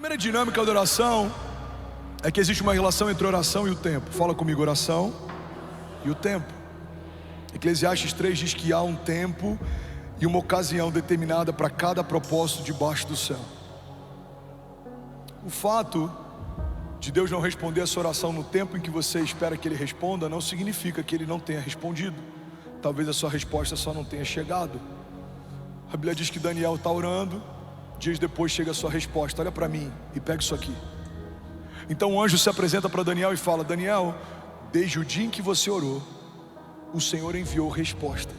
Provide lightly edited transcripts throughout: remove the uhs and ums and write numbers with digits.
primeira dinâmica da oração é que existe uma relação entre oração e o tempo. Fala comigo, oração e o tempo. Eclesiastes 3 diz que há um tempo e uma ocasião determinada para cada propósito debaixo do céu. O fato de Deus não responder a sua oração no tempo em que você espera que Ele responda não significa que Ele não tenha respondido. Talvez a sua resposta só não tenha chegado. A Bíblia diz que Daniel está orando, dias depois chega a sua resposta. Olha para mim e pega isso aqui. Então o anjo se apresenta para Daniel e fala: Daniel, desde o dia em que você orou, o Senhor enviou resposta,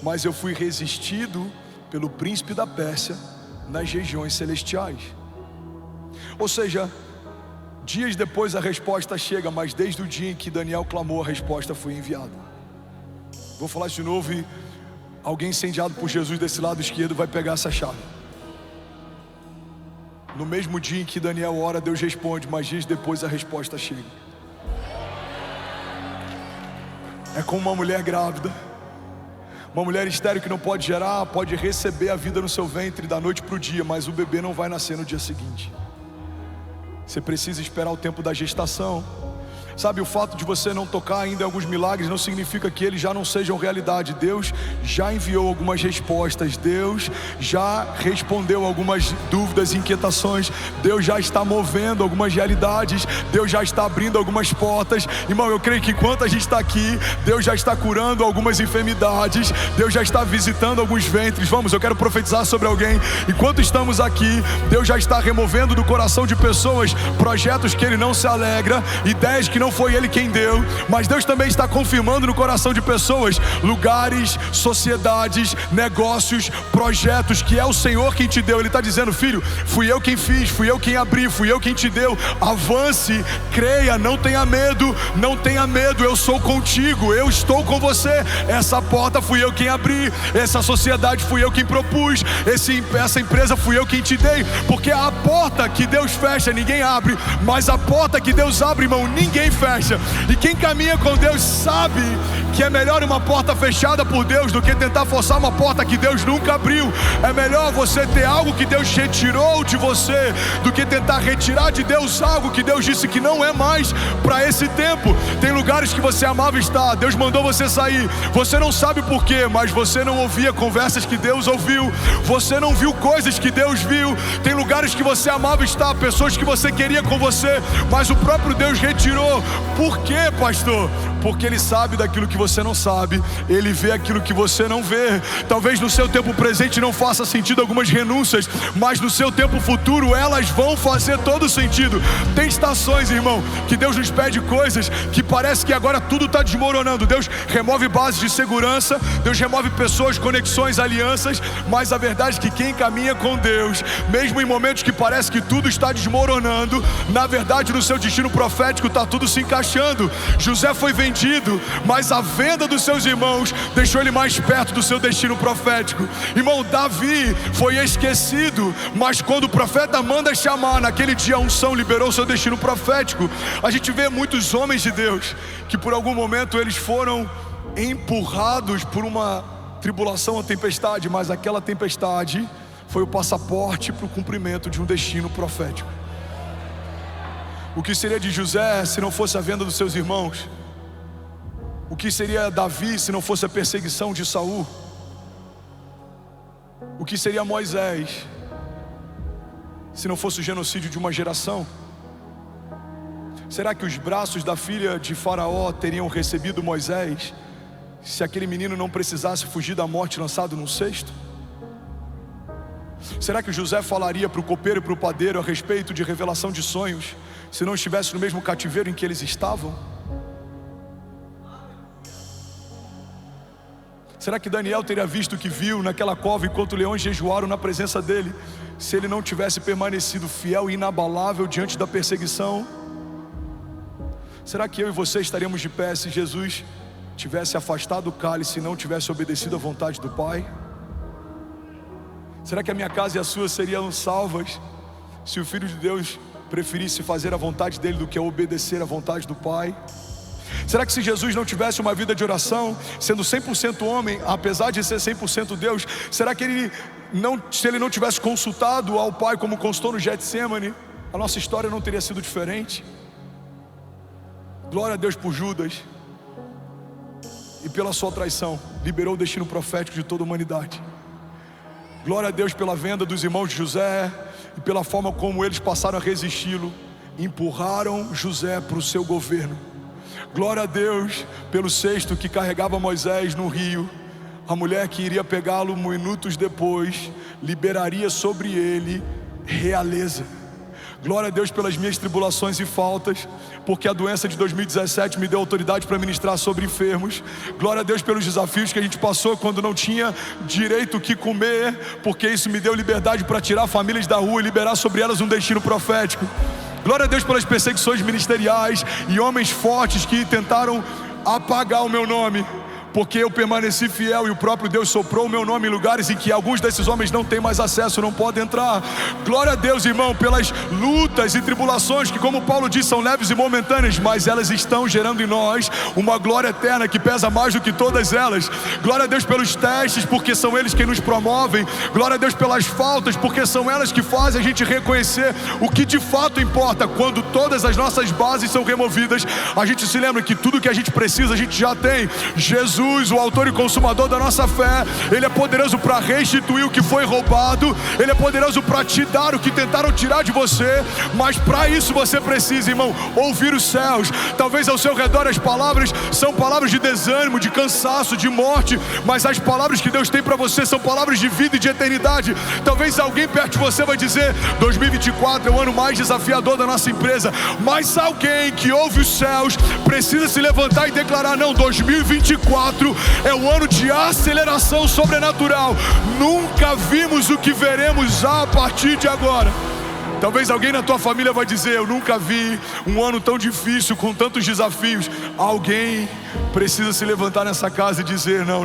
mas eu fui resistido pelo príncipe da Pérsia nas regiões celestiais. Ou seja, dias depois a resposta chega, mas desde o dia em que Daniel clamou, a resposta foi enviada. Vou falar isso de novo e alguém incendiado por Jesus desse lado esquerdo vai pegar essa chave. No mesmo dia em que Daniel ora, Deus responde, mas dias depois a resposta chega. É como uma mulher grávida, uma mulher estéril que não pode gerar, pode receber a vida no seu ventre da noite para o dia, mas o bebê não vai nascer no dia seguinte. Você precisa esperar o tempo da gestação. Sabe, o fato de você não tocar ainda em alguns milagres não significa que eles já não sejam realidade. Deus já enviou algumas respostas, Deus já respondeu algumas dúvidas e inquietações, Deus já está movendo algumas realidades, Deus já está abrindo algumas portas. Irmão, eu creio que enquanto a gente está aqui, Deus já está curando algumas enfermidades, Deus já está visitando alguns ventres. Vamos, eu quero profetizar sobre alguém. Enquanto estamos aqui, Deus já está removendo do coração de pessoas projetos que Ele não se alegra, ideias que não foi Ele quem deu, mas Deus também está confirmando no coração de pessoas lugares, sociedades, negócios, projetos que é o Senhor quem te deu. Ele está dizendo: filho, fui eu quem fiz, fui eu quem abri, fui eu quem te deu. Avance, creia, não tenha medo, não tenha medo, eu sou contigo, eu estou com você. Essa porta fui eu quem abri, essa sociedade fui eu quem propus, essa empresa fui eu quem te dei. Porque a porta que Deus fecha, ninguém abre, mas a porta que Deus abre, irmão, ninguém fecha. E quem caminha com Deus sabe que é melhor uma porta fechada por Deus do que tentar forçar uma porta que Deus nunca abriu. É melhor você ter algo que Deus retirou de você do que tentar retirar de Deus algo que Deus disse que não é mais para esse tempo. Tem lugares que você amava estar, Deus mandou você sair, você não sabe por quê, mas você não ouvia conversas que Deus ouviu, você não viu coisas que Deus viu. Tem lugares que você amava estar, pessoas que você queria com você, mas o próprio Deus retirou. Por quê, pastor? Porque Ele sabe daquilo que você não sabe, Ele vê aquilo que você não vê. Talvez no seu tempo presente não faça sentido algumas renúncias, mas no seu tempo futuro elas vão fazer todo sentido. Tem estações, irmão, que Deus nos pede coisas que parece que agora tudo está desmoronando. Deus remove bases de segurança, Deus remove pessoas, conexões, alianças, mas a verdade é que quem caminha com Deus, mesmo em momentos que parece que tudo está desmoronando, na verdade no seu destino profético está tudo se encaixando. José foi vendido, mas a venda dos seus irmãos deixou ele mais perto do seu destino profético. Irmão, Davi foi esquecido, mas quando o profeta manda chamar, naquele dia a unção liberou o seu destino profético. A gente vê muitos homens de Deus que por algum momento eles foram empurrados por uma tribulação ou tempestade, mas aquela tempestade foi o passaporte para o cumprimento de um destino profético. O que seria de José se não fosse a venda dos seus irmãos? O que seria Davi se não fosse a perseguição de Saul? O que seria Moisés se não fosse o genocídio de uma geração? Será que os braços da filha de Faraó teriam recebido Moisés se aquele menino não precisasse fugir da morte lançado num cesto? Será que José falaria para o copeiro e para o padeiro a respeito de revelação de sonhos se não estivesse no mesmo cativeiro em que eles estavam? Será que Daniel teria visto o que viu naquela cova enquanto leões jejuaram na presença dele, se ele não tivesse permanecido fiel e inabalável diante da perseguição? Será que eu e você estaríamos de pé se Jesus tivesse afastado o cálice e não tivesse obedecido à vontade do Pai? Será que a minha casa e a sua seriam salvas se o Filho de Deus preferisse fazer a vontade dele do que obedecer à vontade do Pai? Será que se Jesus não tivesse uma vida de oração, sendo 100% homem, apesar de ser 100% Deus, será que ele se ele não tivesse consultado ao Pai como consultou no Getsemane, a nossa história não teria sido diferente. Glória a Deus por Judas e pela sua traição, liberou o destino profético de toda a humanidade. Glória a Deus pela venda dos irmãos de José e pela forma como eles passaram a resisti-lo, empurraram José para o seu governo. Glória a Deus pelo cesto que carregava Moisés no rio. A mulher que iria pegá-lo minutos depois liberaria sobre ele realeza. Glória a Deus pelas minhas tribulações e faltas, porque a doença de 2017 me deu autoridade para ministrar sobre enfermos. Glória a Deus pelos desafios que a gente passou quando não tinha direito o que comer, porque isso me deu liberdade para tirar famílias da rua e liberar sobre elas um destino profético. Glória a Deus pelas perseguições ministeriais e homens fortes que tentaram apagar o meu nome, porque eu permaneci fiel e o próprio Deus soprou o meu nome em lugares em que alguns desses homens não têm mais acesso, não podem entrar. Glória a Deus, irmão, pelas lutas e tribulações que, como Paulo diz, são leves e momentâneas, mas elas estão gerando em nós uma glória eterna que pesa mais do que todas elas. Glória a Deus pelos testes, porque são eles que nos promovem. Glória a Deus pelas faltas, porque são elas que fazem a gente reconhecer o que de fato importa. Quando todas as nossas bases são removidas, a gente se lembra que tudo que a gente precisa, a gente já tem. Jesus, o autor e consumador da nossa fé, Ele é poderoso para restituir o que foi roubado. Ele é poderoso para te dar o que tentaram tirar de você. Mas para isso você precisa, irmão, ouvir os céus. Talvez ao seu redor as palavras são palavras de desânimo, de cansaço, de morte, mas as palavras que Deus tem para você são palavras de vida e de eternidade. Talvez alguém perto de você vai dizer: 2024 é o ano mais desafiador da nossa empresa. Mas alguém que ouve os céus precisa se levantar e declarar: não, 2024 é o ano de aceleração sobrenatural. Nunca vimos o que veremos a partir de agora. Talvez alguém na tua família vai dizer: eu nunca vi um ano tão difícil, com tantos desafios. Alguém precisa se levantar nessa casa e dizer: não,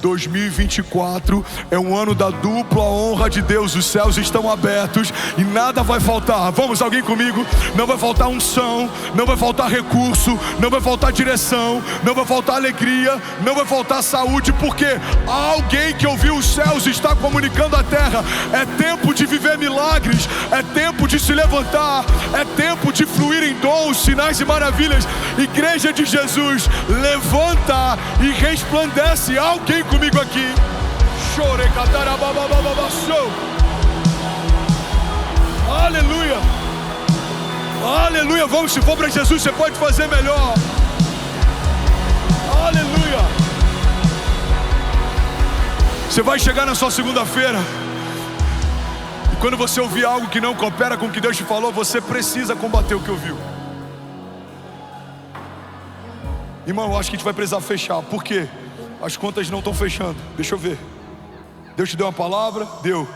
2024 é um ano da dupla honra de Deus. Os céus estão abertos e nada vai faltar. Vamos, alguém comigo? Não vai faltar unção, não vai faltar recurso, não vai faltar direção, não vai faltar alegria, não vai faltar saúde, porque alguém que ouviu os céus está comunicando à terra: é tempo de viver milagres, é tempo de se levantar, é tempo de fluir em dons, sinais e maravilhas. Igreja de Jesus, levanta e resplandece. Alguém comigo aqui? Aleluia, aleluia. Vamos, se for para Jesus, você pode fazer melhor. Aleluia. Você vai chegar na sua segunda-feira, e quando você ouvir algo que não coopera com o que Deus te falou, você precisa combater o que ouviu. Irmão, eu acho que a gente vai precisar fechar. Por quê? As contas não estão fechando. Deixa eu ver. Deus te deu uma palavra? Deu.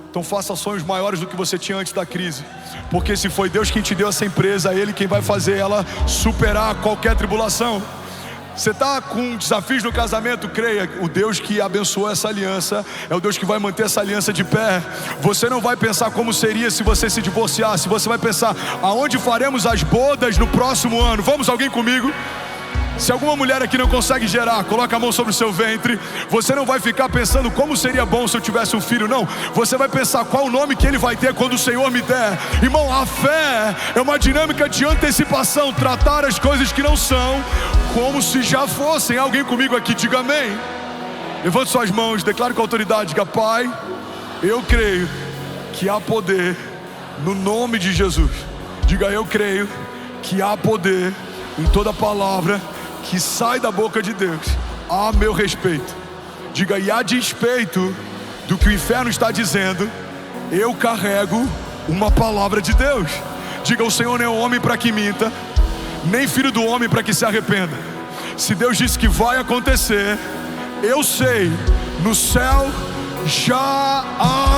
Então faça sonhos maiores do que você tinha antes da crise. Porque se foi Deus quem te deu essa empresa, é Ele quem vai fazer ela superar qualquer tribulação. Você está com desafios no casamento? Creia, o Deus que abençoou essa aliança é o Deus que vai manter essa aliança de pé. Você não vai pensar como seria se você se divorciasse. Você vai pensar: aonde faremos as bodas no próximo ano? Vamos, alguém comigo? Se alguma mulher aqui não consegue gerar, coloca a mão sobre o seu ventre. Você não vai ficar pensando como seria bom se eu tivesse um filho, não. Você vai pensar qual o nome que ele vai ter quando o Senhor me der. Irmão, a fé é uma dinâmica de antecipação. Tratar as coisas que não são como se já fossem. Alguém comigo aqui, diga amém. Levante suas mãos, declare com autoridade, diga: Pai, eu creio que há poder no nome de Jesus. Diga: eu creio que há poder em toda palavra que sai da boca de Deus a meu respeito. Diga: e a despeito do que o inferno está dizendo, eu carrego uma palavra de Deus. Diga: o Senhor não é homem para que minta, nem filho do homem para que se arrependa. Se Deus disse que vai acontecer, eu sei, no céu já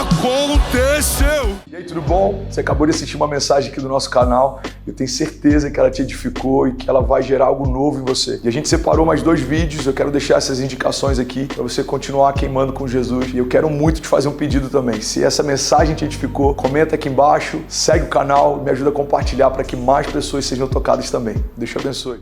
aconteceu. E aí, tudo bom? Você acabou de assistir uma mensagem aqui do nosso canal. Eu tenho certeza que ela te edificou e que ela vai gerar algo novo em você. E a gente separou mais 2 vídeos. Eu quero deixar essas indicações aqui para você continuar queimando com Jesus. E eu quero muito te fazer um pedido também. Se essa mensagem te edificou, comenta aqui embaixo, segue o canal, me ajuda a compartilhar para que mais pessoas sejam tocadas também. Deus te abençoe.